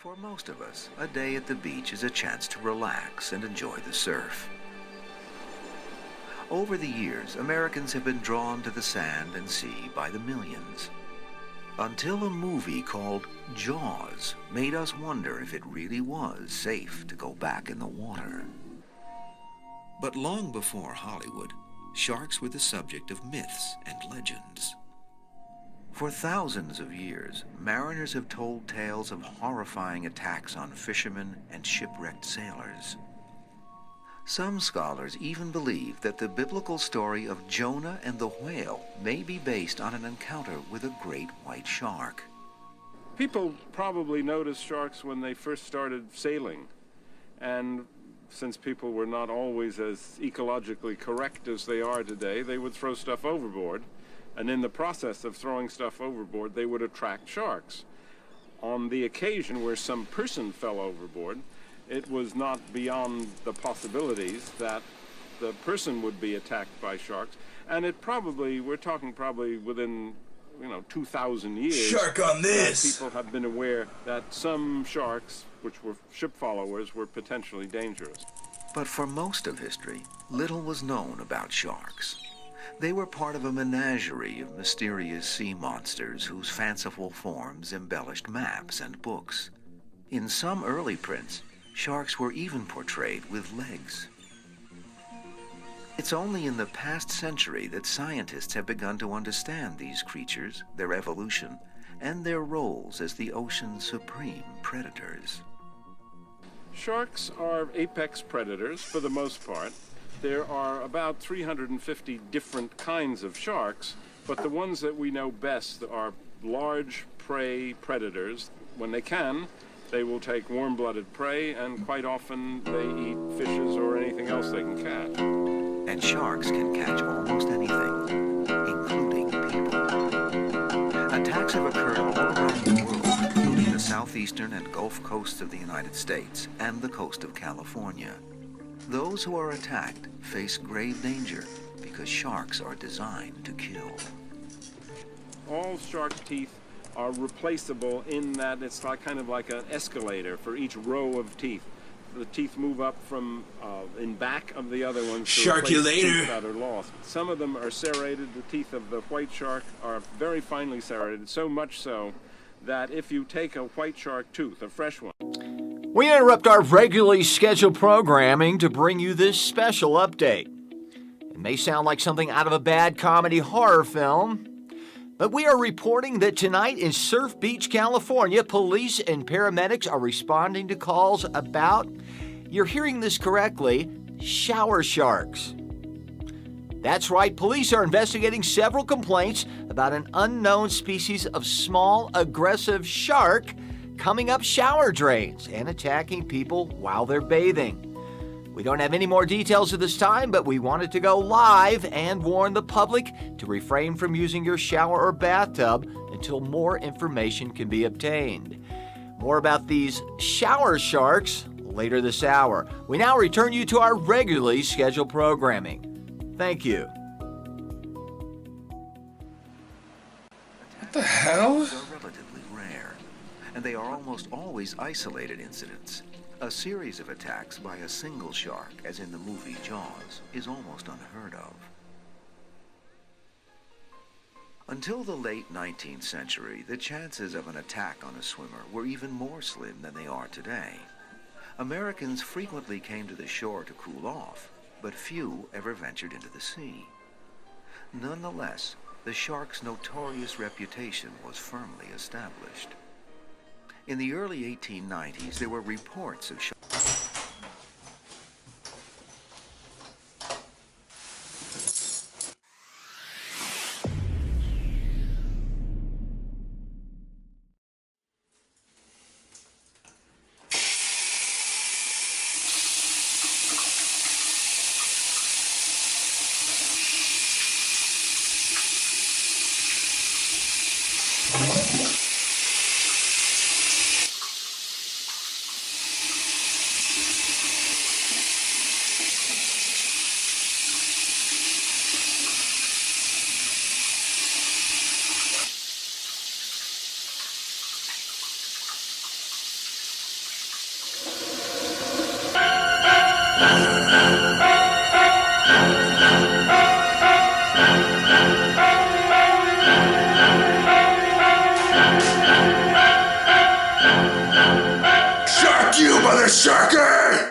For most of us, a day at the beach is a chance to relax and enjoy the surf. Over the years, Americans have been drawn to the sand and sea by the millions. Until a movie called Jaws made us wonder if it really was safe to go back in the water. But long before Hollywood, sharks were the subject of myths and legends. For thousands of years, mariners have told tales of horrifying attacks on fishermen and shipwrecked sailors. Some scholars even believe that the biblical story of Jonah and the whale may be based on an encounter with a great white shark. People probably noticed sharks when they first started sailing, and since people were not always as ecologically correct as they are today, they would throw stuff overboard. And in the process of throwing stuff overboard, they would attract sharks. On the occasion where some person fell overboard, it was not beyond the possibilities that the person would be attacked by sharks. And it probably, we're talking probably within, 2,000 years. Shark on this! People have been aware that some sharks, which were ship followers, were potentially dangerous. But for most of history, little was known about sharks. They were part of a menagerie of mysterious sea monsters whose fanciful forms embellished maps and books. In some early prints, sharks were even portrayed with legs. It's only in the past century that scientists have begun to understand these creatures, their evolution, and their roles as the ocean's supreme predators. Sharks are apex predators for the most part. There are about 350 different kinds of sharks, but the ones that we know best are large prey predators. When they can, they will take warm-blooded prey, and quite often they eat fishes or anything else they can catch. And sharks can catch almost anything, including people. Attacks have occurred all around the world, including the southeastern and Gulf coasts of the United States and the coast of California. Those who are attacked face grave danger because sharks are designed to kill. All shark teeth are replaceable in that it's kind of like an escalator for each row of teeth. The teeth move up from in back of the other ones to replace teeth that are lost. Some of them are serrated. The teeth of the white shark are very finely serrated, so much so that if you take a white shark tooth, a fresh one. We interrupt our regularly scheduled programming to bring you this special update. It may sound like something out of a bad comedy horror film, but we are reporting that tonight in Surf Beach, California, police and paramedics are responding to calls about, you're hearing this correctly, shower sharks. That's right, police are investigating several complaints about an unknown species of small, aggressive shark coming up shower drains and attacking people while they're bathing. We don't have any more details at this time, but we wanted to go live and warn the public to refrain from using your shower or bathtub until more information can be obtained. More about these shower sharks later this hour. We now return you to our regularly scheduled programming. Thank you. What the hell? And they are almost always isolated incidents. A series of attacks by a single shark, as in the movie Jaws, is almost unheard of. Until the late 19th century, the chances of an attack on a swimmer were even more slim than they are today. Americans frequently came to the shore to cool off, but few ever ventured into the sea. Nonetheless, the shark's notorious reputation was firmly established. In the early 1890s, there were reports of sharks. Shark you, mother sharker!